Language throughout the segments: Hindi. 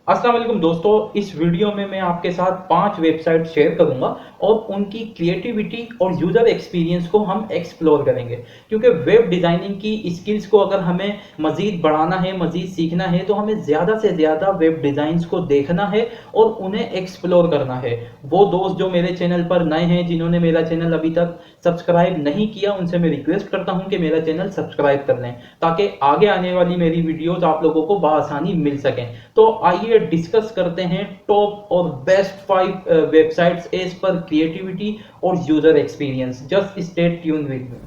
अस्सलाम वालेकुम दोस्तों, इस वीडियो में मैं आपके साथ 5 वेबसाइट शेयर करूंगा और उनकी क्रिएटिविटी और यूज़र एक्सपीरियंस को हम एक्सप्लोर करेंगे। क्योंकि वेब डिज़ाइनिंग की स्किल्स को अगर हमें मज़ीद बढ़ाना है, मज़ीद सीखना है, तो हमें ज़्यादा से ज़्यादा वेब डिज़ाइंस को देखना है और उन्हें एक्सप्लोर करना है। वो दोस्त जो मेरे चैनल पर नए हैं, जिन्होंने मेरा चैनल अभी तक सब्सक्राइब नहीं किया, उनसे मैं रिक्वेस्ट करता हूं कि मेरा चैनल सब्सक्राइब कर लें ताकि आगे आने वाली मेरी वीडियोज़ आप लोगों को बआसानी मिल सकें। तो आइए डिस्कस करते हैं टॉप और best 5 websites as per creativity और user experience. Just stay tuned with me.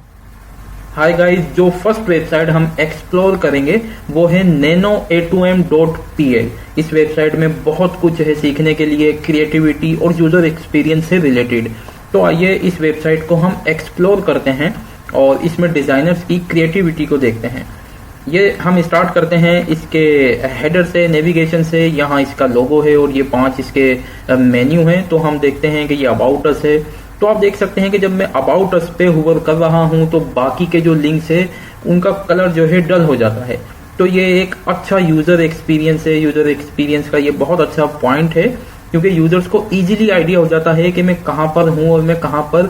Hi guys, जो फर्स्ट वेबसाइट हम एक्सप्लोर करेंगे वो है nano-a2m.pl। इस वेबसाइट में बहुत कुछ है सीखने के लिए, क्रिएटिविटी और यूजर एक्सपीरियंस से रिलेटेड। तो आइए इस वेबसाइट को हम एक्सप्लोर करते हैं और इसमें डिजाइनर्स की क्रिएटिविटी को देखते हैं। ये हम स्टार्ट करते हैं इसके हेडर से, नेविगेशन से। यहाँ इसका लोगो है और ये 5 इसके मेन्यू हैं। तो हम देखते हैं कि ये अबाउट अस है। तो आप देख सकते हैं कि जब मैं अबाउट अस पे होवर कर रहा हूँ तो बाकी के जो लिंक्स है उनका कलर जो है डल हो जाता है। तो ये एक अच्छा यूजर एक्सपीरियंस है। यूजर एक्सपीरियंस का ये बहुत अच्छा पॉइंट है क्योंकि यूजर्स को इजीली आइडिया हो जाता है कि मैं कहाँ पर हूँ और मैं कहाँ पर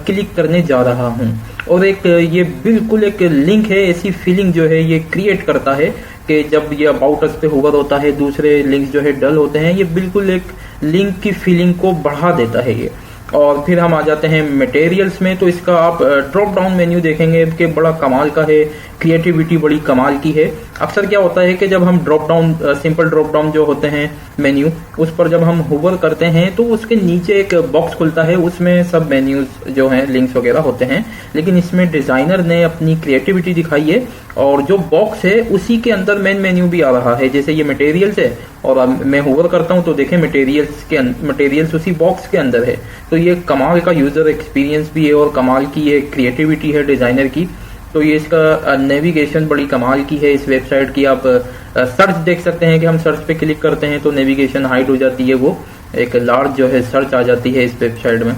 क्लिक करने जा रहा हूँ। और एक ये बिल्कुल एक लिंक है, ऐसी फीलिंग जो है ये क्रिएट करता है कि जब ये अबाउट अस पे होवर होता है, दूसरे लिंक्स जो है डल होते हैं, ये बिल्कुल एक लिंक की फीलिंग को बढ़ा देता है ये। और फिर हम आ जाते हैं मटेरियल्स में। तो इसका आप ड्रॉप डाउन मेन्यू देखेंगे कि बड़ा कमाल का है, क्रिएटिविटी बड़ी कमाल की है। अक्सर क्या होता है कि जब हम drop down, simple drop down जो होते हैं मेन्यू, उस पर जब हम होवर करते हैं तो उसके नीचे एक बॉक्स खुलता है, उसमें सब मेन्यूज जो हैं, लिंक्स वगैरह होते हैं। लेकिन इसमें डिजाइनर ने अपनी क्रिएटिविटी दिखाई है और जो बॉक्स है उसी के अंदर मेन मेन्यू भी आ रहा है। जैसे ये मटेरियल्स है और अब मैं होवर करता हूं तो देखें मटेरियल्स उसी बॉक्स के अंदर है। तो ये कमाल का यूजर एक्सपीरियंस भी है और कमाल की ये क्रिएटिविटी है डिजाइनर की। तो ये इसका नेविगेशन बड़ी कमाल की है इस वेबसाइट की। आप सर्च देख सकते हैं कि हम सर्च पे क्लिक करते हैं तो नेविगेशन हाइड हो जाती है, वो एक लार्ज जो है सर्च आ जाती है इस वेबसाइट में।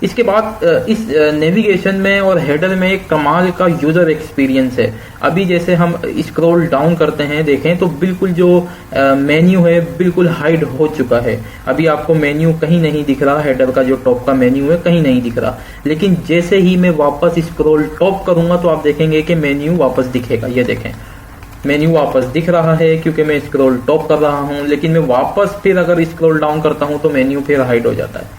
इसके बाद इस नेविगेशन में और हेडर में एक कमाल का यूजर एक्सपीरियंस है। अभी जैसे हम स्क्रॉल डाउन करते हैं, देखें तो बिल्कुल जो मेन्यू है बिल्कुल हाइड हो चुका है। अभी आपको मेन्यू कहीं नहीं दिख रहा, हेडर का जो टॉप का मेन्यू है कहीं नहीं दिख रहा। लेकिन जैसे ही मैं वापस स्क्रॉल टॉप करूंगा तो आप देखेंगे कि मेन्यू वापस दिखेगा। ये देखें, मेन्यू वापस दिख रहा है क्योंकि मैं स्क्रॉल टॉप कर रहा हूं। लेकिन मैं वापस फिर अगर स्क्रॉल डाउन करता हूं तो मेन्यू फिर हाइड हो जाता है।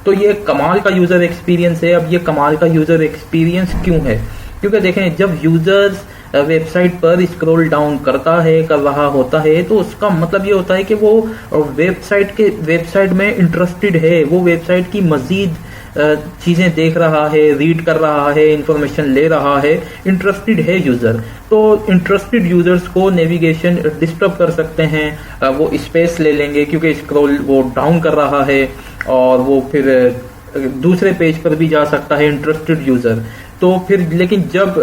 तो ये कमाल का यूजर एक्सपीरियंस है। अब ये कमाल का यूजर एक्सपीरियंस क्यों है? क्योंकि देखें, जब यूजर्स वेबसाइट पर स्क्रॉल डाउन कर रहा होता है तो उसका मतलब ये होता है कि वो वेबसाइट में इंटरेस्टेड है, वो वेबसाइट की मजीद चीजें देख रहा है, रीड कर रहा है, इंफॉर्मेशन ले रहा है, इंटरेस्टेड है यूजर। तो इंटरेस्टेड यूजर्स को नेविगेशन डिस्टर्ब कर सकते हैं, वो स्पेस ले लेंगे क्योंकि स्क्रॉल वो डाउन कर रहा है और वो फिर दूसरे पेज पर भी जा सकता है इंटरेस्टेड यूजर। तो फिर लेकिन जब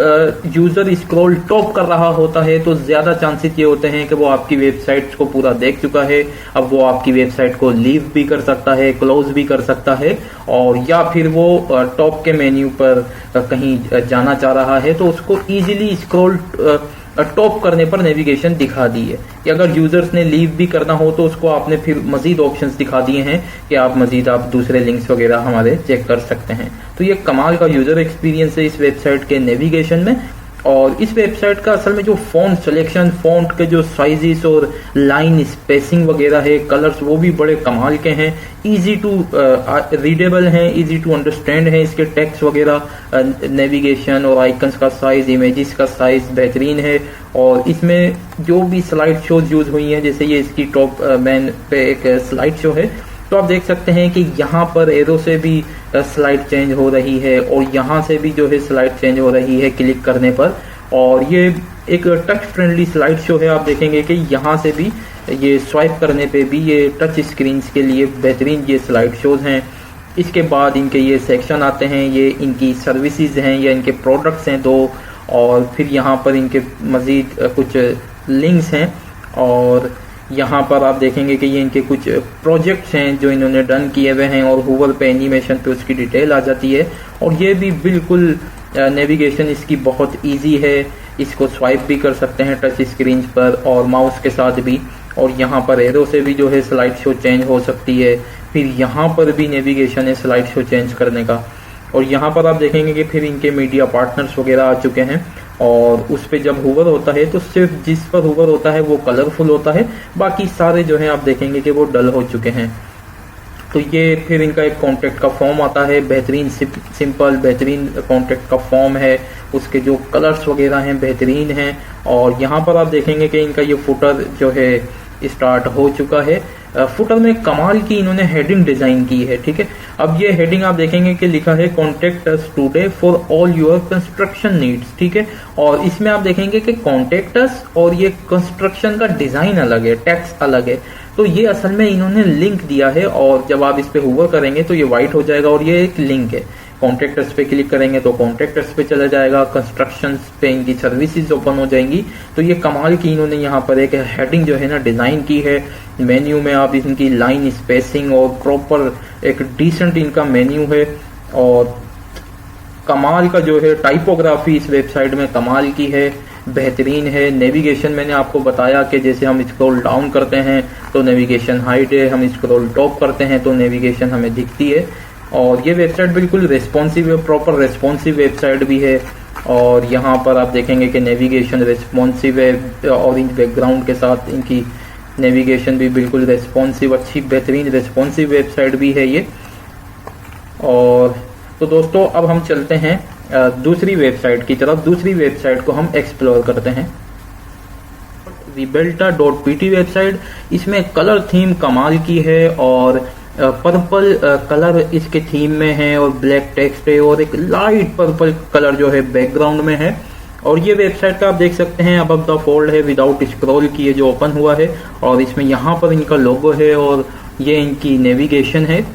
यूजर स्क्रॉल टॉप कर रहा होता है तो ज्यादा चांसेस ये होते हैं कि वो आपकी वेबसाइट को पूरा देख चुका है। अब वो आपकी वेबसाइट को लीव भी कर सकता है, क्लोज भी कर सकता है, और या फिर वो टॉप के मेन्यू पर कहीं जाना चाह रहा है तो उसको इजीली स्क्रॉल टॉप करने पर नेविगेशन दिखा दी है। कि अगर यूजर्स ने लीव भी करना हो तो उसको आपने फिर मजीद ऑप्शंस दिखा दिए हैं कि आप दूसरे लिंक्स वगैरह हमारे चेक कर सकते हैं। तो ये कमाल का यूजर एक्सपीरियंस है इस वेबसाइट के नेविगेशन में। और इस वेबसाइट का असल में जो फॉन्ट सिलेक्शन, फॉन्ट के जो साइजेस और लाइन स्पेसिंग वगैरह है, कलर्स, वो भी बड़े कमाल के हैं। इजी टू रीडेबल हैं, इजी टू अंडरस्टैंड है। इसके टेक्स्ट वगैरह, नेविगेशन और आइकन्स का साइज, इमेजेस का साइज बेहतरीन है। और इसमें जो भी स्लाइड शोज यूज हुई हैं, जैसे ये इसकी टॉप मैन पे एक स्लाइड शो है, तो आप देख सकते हैं कि यहाँ पर एरो से भी स्लाइड चेंज हो रही है और यहाँ से भी जो है स्लाइड चेंज हो रही है क्लिक करने पर। और ये एक टच फ्रेंडली स्लाइड शो है। आप देखेंगे कि यहाँ से भी ये स्वाइप करने पे भी ये टच स्क्रीन के लिए बेहतरीन ये स्लाइड शोज हैं। इसके बाद इनके ये सेक्शन आते हैं, ये इनकी सर्विसेज हैं या इनके प्रोडक्ट्स हैं 2, और फिर यहाँ पर इनके मजीद कुछ लिंक्स हैं। और यहाँ पर आप देखेंगे कि ये इनके कुछ प्रोजेक्ट्स हैं जो इन्होंने डन किए हुए हैं, और होवर पे एनिमेशन पे उसकी डिटेल आ जाती है। और ये भी बिल्कुल नेविगेशन इसकी बहुत इजी है। इसको स्वाइप भी कर सकते हैं टच स्क्रीन पर और माउस के साथ भी। और यहाँ पर एरो से भी जो है स्लाइड शो चेंज हो सकती है। फिर यहाँ पर भी नेविगेशन है स्लाइड शो चेंज करने का। और यहाँ पर आप देखेंगे कि फिर इनके मीडिया पार्टनर्स वगैरह आ चुके हैं, और उस पर जब हुवर होता है तो सिर्फ जिस पर हुवर होता है वो कलरफुल होता है, बाकी सारे जो है आप देखेंगे कि वो डल हो चुके हैं। तो ये फिर इनका एक कॉन्टेक्ट का फॉर्म आता है, बेहतरीन सिंपल बेहतरीन कॉन्टेक्ट का फॉर्म है, उसके जो कलर्स वगैरह हैं बेहतरीन हैं। और यहाँ पर आप देखेंगे कि इनका ये फुटर जो है स्टार्ट हो चुका है। फुटर में कमाल की इन्होंने हेडिंग डिजाइन की है, ठीक है। अब ये हेडिंग आप देखेंगे कि लिखा है contact us today for all your construction needs, ठीक है। और इसमें आप देखेंगे कि कॉन्टेक्ट अस और ये कंस्ट्रक्शन का डिजाइन अलग है, टेक्स्ट अलग है। तो ये असल में इन्होंने लिंक दिया है, और जब आप इस पे होवर करेंगे तो ये व्हाइट हो जाएगा और ये एक लिंक है। कॉन्टेक्टर्स पे क्लिक करेंगे तो कॉन्टेक्टर्स पे चला जाएगा, कंस्ट्रक्शन पे इनकी सर्विसेज ओपन हो जाएंगी। तो ये कमाल की इन्होंने यहाँ पर एक हेडिंग जो है ना डिजाइन की है। मेन्यू में आप इनकी लाइन स्पेसिंग और प्रॉपर एक डिसेंट इनका मेन्यू है, और कमाल का जो है टाइपोग्राफी इस वेबसाइट में कमाल की है, बेहतरीन है। नेविगेशन मैंने आपको बताया कि जैसे हम स्क्रॉल डाउन करते हैं तो नेविगेशन हाइड है, हम स्क्रॉल टॉप करते हैं तो नेविगेशन हमें दिखती है। और ये वेबसाइट बिल्कुल रेस्पॉन्सिव है, प्रॉपर रेस्पॉन्सिव वेबसाइट भी है। और यहाँ पर आप देखेंगे कि नेविगेशन रेस्पॉन्सिव है, ऑरेंज बैकग्राउंड के साथ इनकी नेविगेशन भी बिल्कुल रेस्पॉन्सिव, अच्छी बेहतरीन रेस्पॉन्सिव वेबसाइट भी है ये। और तो दोस्तों अब हम चलते हैं दूसरी वेबसाइट की तरफ। दूसरी वेबसाइट को हम एक्सप्लोर करते हैं, Rebelta.pt वेबसाइट। इसमें कलर थीम कमाल की है, और पर्पल कलर इसके थीम में है, और ब्लैक टेक्स्ट है, और एक लाइट पर्पल कलर जो है बैकग्राउंड में है। और ये वेबसाइट का आप देख सकते हैं अबव द फोल्ड है, विदाउट स्क्रॉल किए जो ओपन हुआ है, और इसमें यहाँ पर इनका लोगो है, और ये इनकी नेविगेशन है।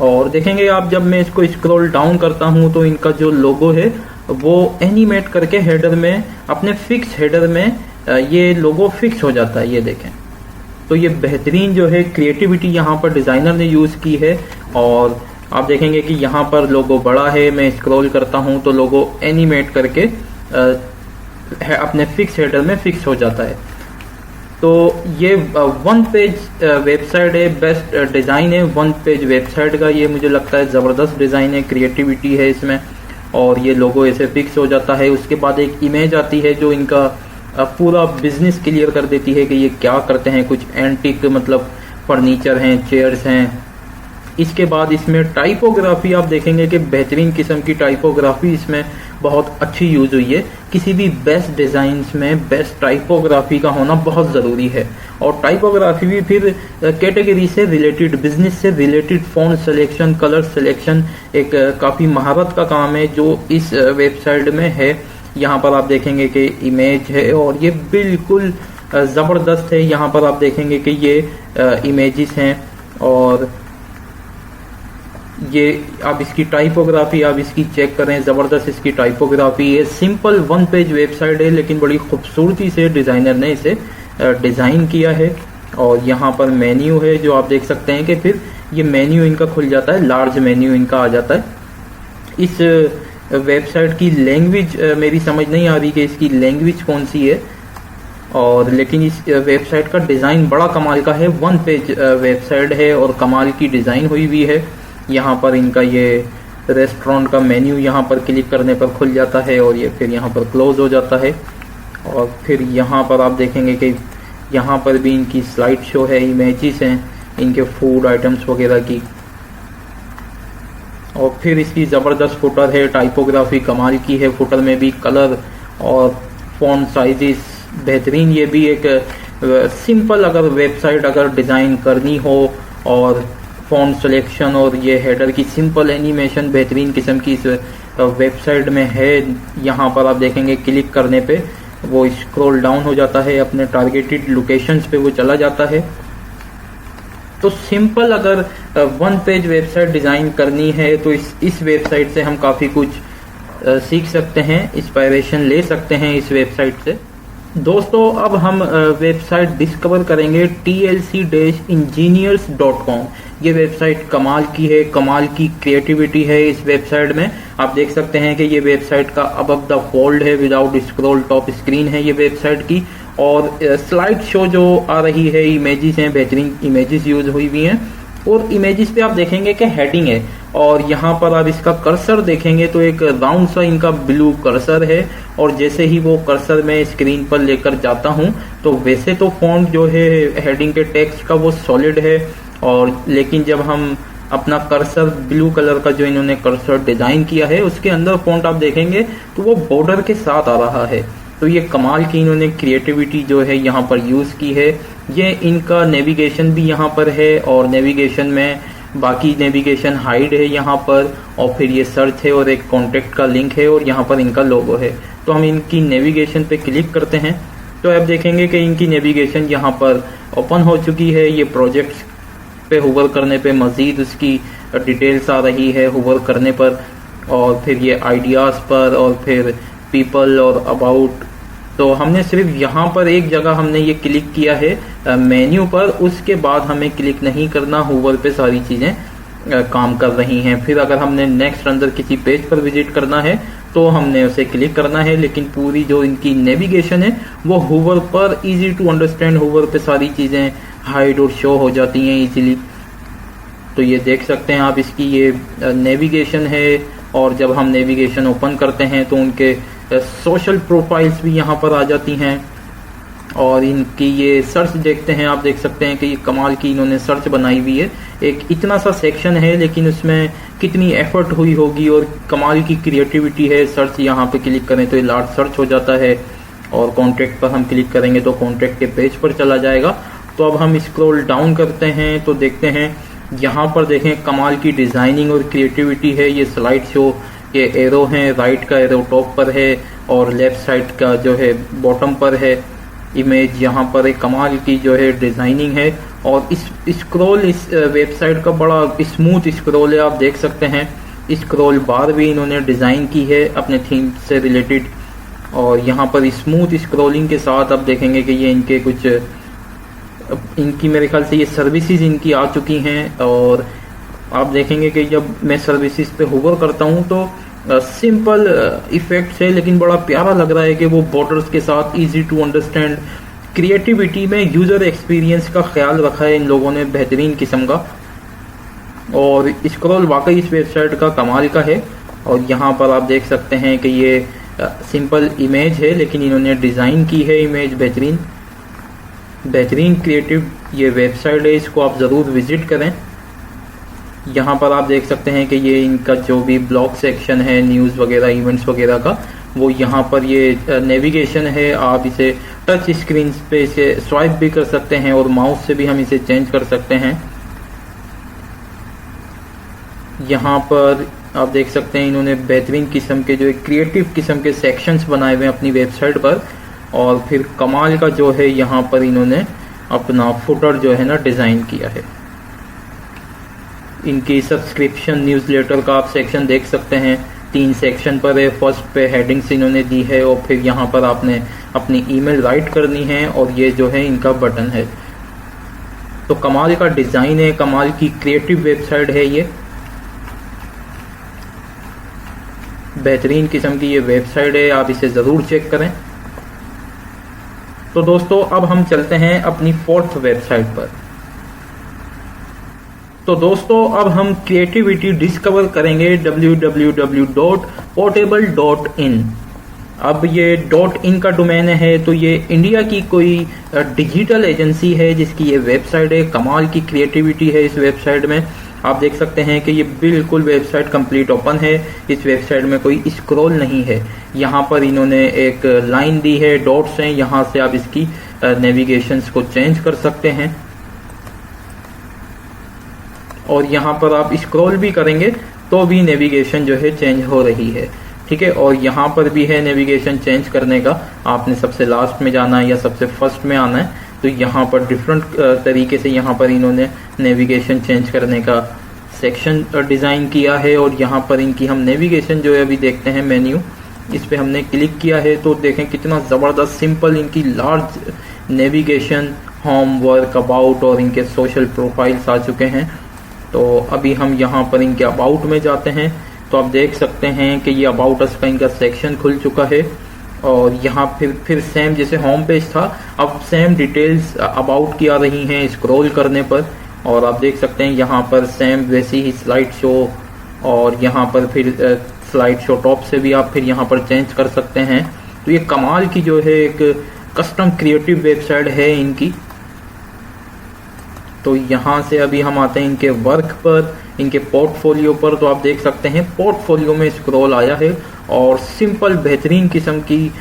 और देखेंगे आप जब मैं इसको स्क्रॉल डाउन करता हूँ तो इनका जो लोगो है वो एनिमेट करके हेडर में, अपने फिक्स हेडर में ये लोगो फिक्स हो जाता है, ये देखें। तो ये बेहतरीन जो है क्रिएटिविटी यहाँ पर डिजाइनर ने यूज की है। और आप देखेंगे कि यहाँ पर लोगो बड़ा है, मैं स्क्रॉल करता हूँ तो लोगो एनिमेट करके अपने फिक्स हेडर में फिक्स हो जाता है। तो ये वन पेज वेबसाइट है, बेस्ट डिजाइन है वन पेज वेबसाइट का। ये मुझे लगता है जबरदस्त डिजाइन है, क्रिएटिविटी है इसमें। और ये लोगो ऐसे फिक्स हो जाता है। उसके बाद एक इमेज आती है जो इनका पूरा बिजनेस क्लियर कर देती है कि ये क्या करते हैं। कुछ एंटीक मतलब फर्नीचर हैं, चेयर्स हैं। इसके बाद इसमें टाइपोग्राफी आप देखेंगे कि बेहतरीन किस्म की टाइपोग्राफी इसमें बहुत अच्छी यूज हुई है। किसी भी बेस्ट डिजाइन्स में बेस्ट टाइपोग्राफी का होना बहुत जरूरी है। और टाइपोग्राफी भी फिर कैटेगरी से रिलेटेड, बिजनेस से related, font selection, colour selection एक काफी महारत का काम है जो इस वेबसाइट में है। यहाँ पर आप देखेंगे कि इमेज है और ये बिल्कुल जबरदस्त है। यहाँ पर आप देखेंगे कि ये इमेजेस हैं और ये आप इसकी टाइपोग्राफी आप इसकी चेक करें, जबरदस्त इसकी टाइपोग्राफी है। सिंपल वन पेज वेबसाइट है लेकिन बड़ी खूबसूरती से डिजाइनर ने इसे डिजाइन किया है। और यहाँ पर मेन्यू है जो आप देख सकते हैं कि फिर ये मेन्यू इनका खुल जाता है, लार्ज मेन्यू इनका आ जाता है। इस वेबसाइट की लैंग्वेज मेरी समझ नहीं आ रही कि इसकी लैंग्वेज कौन सी है, और लेकिन इस वेबसाइट का डिजाइन बड़ा कमाल का है। वन पेज वेबसाइट है और कमाल की डिजाइन हुई हुई है। यहाँ पर इनका ये रेस्टोरेंट का मेन्यू यहाँ पर क्लिक करने पर खुल जाता है और ये फिर यहाँ पर क्लोज हो जाता है। और फिर यहाँ पर आप देखेंगे कि यहाँ पर भी इनकी स्लाइड शो है, इमेजेस हैं इनके फूड आइटम्स वगैरह की। और फिर इसकी ज़बरदस्त फुटर है, टाइपोग्राफी कमाल की है, फुटर में भी कलर और फॉन्ट साइजेस बेहतरीन। ये भी एक सिंपल अगर वेबसाइट अगर डिज़ाइन करनी हो और फॉन्ट सिलेक्शन और ये हेडर की सिंपल एनिमेशन बेहतरीन किस्म की इस वेबसाइट में है। यहाँ पर आप देखेंगे क्लिक करने पे वो स्क्रॉल डाउन हो जाता है, अपने टारगेटेड लोकेशंस पे वो चला जाता है। तो सिंपल अगर वन पेज वेबसाइट डिज़ाइन करनी है तो इस वेबसाइट से हम काफ़ी कुछ सीख सकते हैं, इंस्पायरेशन ले सकते हैं इस वेबसाइट से। दोस्तों अब हम वेबसाइट डिस्कवर करेंगे tlc-engineers.com। ये वेबसाइट कमाल की है, कमाल की क्रिएटिविटी है इस वेबसाइट में। आप देख सकते हैं कि ये वेबसाइट का अबव द फोल्ड है, विदाउट स्क्रॉल टॉप स्क्रीन है ये वेबसाइट की। और स्लाइड शो जो आ रही है, इमेजेस हैं, बेहतरीन इमेजेस यूज हुई हुई हैं। और इमेजेस पे आप देखेंगे कि हेडिंग है, और यहाँ पर आप इसका कर्सर देखेंगे तो एक राउंड सा इनका ब्लू कर्सर है। और जैसे ही वो कर्सर मैं स्क्रीन पर लेकर जाता हूँ तो वैसे तो फॉन्ट जो है हेडिंग के टेक्स्ट का वो सॉलिड है, और लेकिन जब हम अपना कर्सर ब्लू कलर का जो इन्होंने कर्सर डिजाइन किया है उसके अंदर फॉन्ट आप देखेंगे तो वो बॉर्डर के साथ आ रहा है। तो ये कमाल की इन्होंने क्रिएटिविटी जो है यहाँ पर यूज की है। ये इनका नेविगेशन भी यहाँ पर है, और नेविगेशन में बाकी नेविगेशन हाइड है यहाँ पर, और फिर ये सर्च है और एक कॉन्टेक्ट का लिंक है, और यहाँ पर इनका लोगो है। तो हम इनकी नेविगेशन पे क्लिक करते हैं तो आप देखेंगे कि इनकी नेविगेशन यहाँ पर ओपन हो चुकी है। ये प्रोजेक्ट्स पे होवर करने पे मजीद उसकी डिटेल्स आ रही है होवर करने पर, और फिर ये आइडियाज़ पर, और फिर पीपल और अबाउट। तो हमने सिर्फ यहाँ पर एक जगह हमने ये क्लिक किया है मेन्यू पर, उसके बाद हमें क्लिक नहीं करना, होवर पे सारी चीज़ें काम कर रही हैं। फिर अगर हमने नेक्स्ट अंदर किसी पेज पर विजिट करना है तो हमने उसे क्लिक करना है, लेकिन पूरी जो इनकी नेविगेशन है वो होवर पर, इजी टू अंडरस्टैंड, होवर पे सारी चीज़ें हाइड और शो हो जाती हैं इजीली। तो ये देख सकते हैं आप, इसकी ये नेविगेशन है। और जब हम नेविगेशन ओपन करते हैं तो उनके सोशल प्रोफाइल्स भी यहाँ पर आ जाती हैं, और इनकी ये सर्च देखते हैं, आप देख सकते हैं कि ये कमाल की इन्होंने सर्च बनाई हुई है। एक इतना सा सेक्शन है लेकिन उसमें कितनी एफर्ट हुई होगी, और कमाल की क्रिएटिविटी है। सर्च यहाँ पे क्लिक करें तो ये लार्ज सर्च हो जाता है, और कॉन्टैक्ट पर हम क्लिक करेंगे तो कॉन्टैक्ट के पेज पर चला जाएगा। तो अब हम स्क्रॉल डाउन करते हैं तो देखते हैं यहाँ पर, देखें कमाल की डिजाइनिंग और क्रिएटिविटी है। ये स्लाइड शो के एरो हैं, राइट का एरो टॉप पर है और लेफ्ट साइड का जो है बॉटम पर है इमेज। यहाँ पर एक कमाल की जो है डिजाइनिंग है, और इस स्क्रॉल इस वेबसाइट का बड़ा स्मूथ स्क्रॉल है, आप देख सकते हैं। स्क्रॉल बार भी इन्होंने डिजाइन की है अपने थीम से रिलेटेड, और यहाँ पर स्मूथ स्क्रॉलिंग के साथ आप देखेंगे कि ये इनके कुछ इनकी मेरे ख्याल से ये सर्विसेज इनकी आ चुकी हैं। और आप देखेंगे कि जब मैं सर्विसेज पे होवर करता हूँ तो सिंपल इफेक्ट्स है, लेकिन बड़ा प्यारा लग रहा है कि वो बॉर्डर्स के साथ इजी टू अंडरस्टैंड क्रिएटिविटी में यूजर एक्सपीरियंस का ख्याल रखा है इन लोगों ने बेहतरीन किस्म का। और स्क्रॉल वाकई इस वेबसाइट का कमाल का है। और यहाँ पर आप देख सकते हैं कि ये सिंपल इमेज है लेकिन इन्होंने डिज़ाइन की है इमेज बेहतरीन क्रिएटिव ये वेबसाइट है, इसको आप ज़रूर विजिट करें। यहाँ पर आप देख सकते हैं कि ये इनका जो भी ब्लॉग सेक्शन है, न्यूज़ वगैरह, इवेंट्स वगैरह का, वो यहाँ पर ये नेविगेशन है। आप इसे टच स्क्रीन पे इसे स्वाइप भी कर सकते हैं, और माउस से भी हम इसे चेंज कर सकते हैं। यहाँ पर आप देख सकते हैं इन्होंने बेहतरीन किस्म के जो क्रिएटिव किस्म के सेक्शंस बनाए हुए हैं अपनी वेबसाइट पर। और फिर कमाल का जो है यहाँ पर इन्होंने अपना फुटर जो है ना डिज़ाइन किया है। इनकी सब्सक्रिप्शन न्यूज़लेटर का आप सेक्शन देख सकते हैं, 3 सेक्शन पर है। फर्स्ट पे हेडिंग्स इन्होंने दी है, और फिर यहाँ पर आपने अपनी ईमेल राइट करनी है, और ये जो है इनका बटन है। तो कमाल का डिज़ाइन है, कमाल की क्रिएटिव वेबसाइट है ये, बेहतरीन किस्म की ये वेबसाइट है, आप इसे ज़रूर चेक करें। तो दोस्तों अब हम चलते हैं अपनी 4th वेबसाइट पर। तो दोस्तों अब हम क्रिएटिविटी डिस्कवर करेंगे www.portable.in। अब ये .in का डोमेन है, तो ये इंडिया की कोई डिजिटल एजेंसी है जिसकी ये वेबसाइट है। कमाल की क्रिएटिविटी है इस वेबसाइट में। आप देख सकते हैं कि ये बिल्कुल वेबसाइट कंप्लीट ओपन है, इस वेबसाइट में कोई स्क्रॉल नहीं है। यहाँ पर इन्होंने एक लाइन दी है, डॉट्स हैं, यहाँ से आप इसकी नेविगेशंस को चेंज कर सकते हैं। और यहाँ पर आप स्क्रॉल भी करेंगे तो भी नेविगेशन जो है चेंज हो रही है, ठीक है। और यहाँ पर भी है नेविगेशन चेंज करने का, आपने सबसे लास्ट में जाना है या सबसे फर्स्ट में आना है। तो यहाँ पर डिफरेंट तरीके से यहाँ पर इन्होंने नेविगेशन चेंज करने का सेक्शन डिज़ाइन किया है। और यहाँ पर इनकी हम नेविगेशन जो है अभी देखते हैं, मेन्यू, इस पे हमने क्लिक किया है तो देखें कितना ज़बरदस्त सिंपल इनकी large navigation, home, work, about और इनके सोशल प्रोफाइल्स आ चुके हैं। तो अभी हम यहाँ पर इनके अबाउट में जाते हैं, तो आप देख सकते हैं कि ये अबाउट अस का इनका सेक्शन खुल चुका है। और यहाँ फिर सेम जैसे होम पेज था, अब सेम डिटेल्स अबाउट की आ रही हैं स्क्रॉल करने पर। और आप देख सकते हैं यहाँ पर सेम वैसी ही स्लाइड शो, और यहाँ पर फिर स्लाइड शो टॉप से भी आप फिर यहाँ पर चेंज कर सकते हैं। तो ये कमाल की जो है एक कस्टम क्रिएटिव वेबसाइट है इनकी। तो यहाँ से अभी हम आते हैं इनके वर्क पर, इनके पोर्टफोलियो पर। तो आप देख सकते हैं पोर्टफोलियो में स्क्रॉल आया है और सिंपल बेहतरीन किस्म की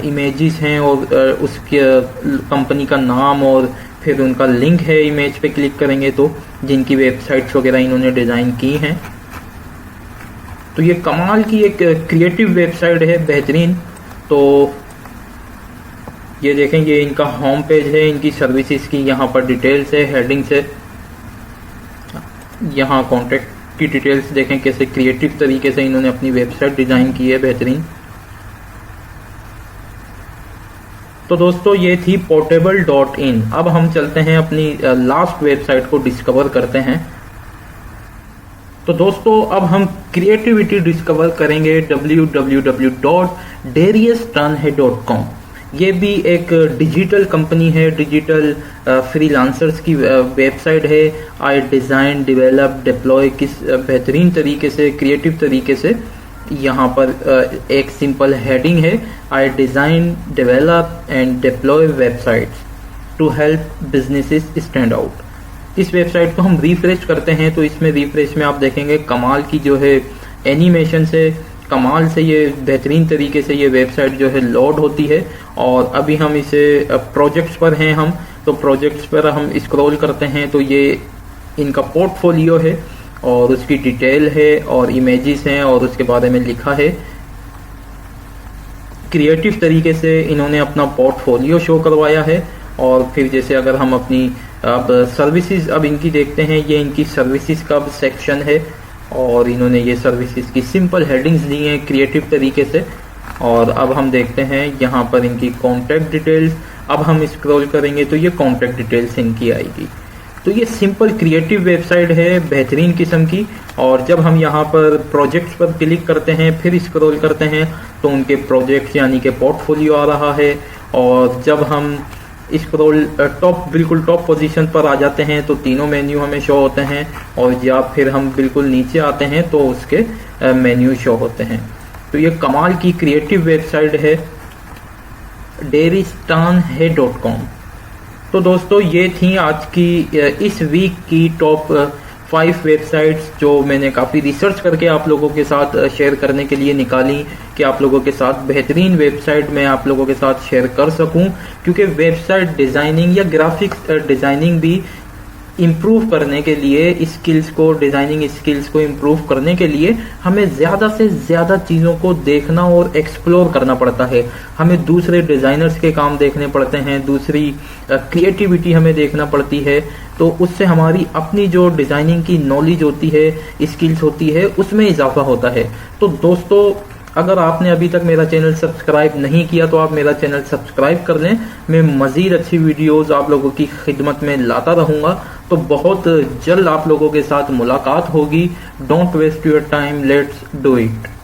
इमेजेस हैं, और उसके कंपनी का नाम और फिर उनका लिंक है। इमेज पे क्लिक करेंगे तो जिनकी वेबसाइट्स वगैरह इन्होंने डिज़ाइन की हैं। तो ये कमाल की एक क्रिएटिव वेबसाइट है, बेहतरीन। तो ये देखें, ये इनका होम पेज है, इनकी सर्विसेज की यहाँ पर डिटेल्स है, हेडिंग्स है। यहाँ कॉन्टेक्ट की डिटेल्स देखें, कैसे क्रिएटिव तरीके से इन्होंने अपनी वेबसाइट डिजाइन की है, बेहतरीन। तो दोस्तों ये थी portable.in। अब हम चलते हैं अपनी लास्ट वेबसाइट को डिस्कवर करते हैं। तो दोस्तों अब हम क्रिएटिविटी डिस्कवर करेंगे www.dariustunhead.com। ये भी एक डिजिटल कंपनी है, डिजिटल फ्रीलांसर्स की वेबसाइट है। आई डिज़ाइन, डेवलप, डिप्लॉय किस बेहतरीन तरीके से, क्रिएटिव तरीके से यहाँ पर एक सिंपल हेडिंग है, I design, develop and deploy websites to help businesses stand out. इस वेबसाइट को हम रिफ्रेश करते हैं तो इसमें रिफ्रेश में आप देखेंगे कमाल की जो है एनिमेशन से, कमाल से ये बेहतरीन तरीके से ये वेबसाइट जो है लोड होती है। और अभी हम इसे प्रोजेक्ट्स पर हैं हम, तो प्रोजेक्ट्स पर हम स्क्रॉल करते हैं तो ये इनका पोर्टफोलियो है और उसकी डिटेल है और इमेजेस हैं और उसके बारे में लिखा है। क्रिएटिव तरीके से इन्होंने अपना पोर्टफोलियो शो करवाया है। और फिर जैसे अगर हम अपनी अब सर्विसेज अब इनकी देखते हैं, ये इनकी सर्विसेज का सेक्शन है और इन्होंने ये सर्विसेज की सिंपल हेडिंग्स दी हैं क्रिएटिव तरीके से। और अब हम देखते हैं यहाँ पर इनकी कॉन्टैक्ट डिटेल्स। अब हम स्क्रॉल करेंगे तो ये कॉन्टैक्ट डिटेल्स इनकी आएगी। तो ये सिंपल क्रिएटिव वेबसाइट है, बेहतरीन किस्म की। और जब हम यहाँ पर प्रोजेक्ट्स पर क्लिक करते हैं, फिर स्क्रॉल करते हैं तो उनके प्रोजेक्ट्स यानी कि पोर्टफोलियो आ रहा है। और जब हम स्क्रॉल टॉप, बिल्कुल टॉप पोजीशन पर आ जाते हैं तो तीनों मेन्यू हमें शो होते हैं। और या फिर हम बिल्कुल नीचे आते हैं तो उसके मेन्यू शो होते हैं। तो ये कमाल की क्रिएटिव वेबसाइट है dariustunhead.com। तो दोस्तों ये थी आज की इस वीक की टॉप 5 वेबसाइट्स जो मैंने काफ़ी रिसर्च करके आप लोगों के साथ शेयर करने के लिए निकाली, कि आप लोगों के साथ बेहतरीन वेबसाइट मैं आप लोगों के साथ शेयर कर सकूं। क्योंकि वेबसाइट डिज़ाइनिंग या ग्राफिक्स डिज़ाइनिंग भी इम्प्रूव करने के लिए, स्किल्स को, डिज़ाइनिंग स्किल्स को इम्प्रूव करने के लिए हमें ज़्यादा से ज़्यादा चीज़ों को देखना और एक्सप्लोर करना पड़ता है। हमें दूसरे डिज़ाइनर्स के काम देखने पड़ते हैं, दूसरी क्रिएटिविटी हमें देखना पड़ती है। तो उससे हमारी अपनी जो डिज़ाइनिंग की नॉलेज होती है, स्किल्स होती है, उसमें इजाफा होता है। तो दोस्तों अगर आपने अभी तक मेरा चैनल सब्सक्राइब नहीं किया तो आप मेरा चैनल सब्सक्राइब कर लें। मैं मज़ीद अच्छी वीडियोस आप लोगों की खिदमत में लाता रहूँगा। तो बहुत जल्द आप लोगों के साथ मुलाकात होगी। Don't waste your time, let's do it.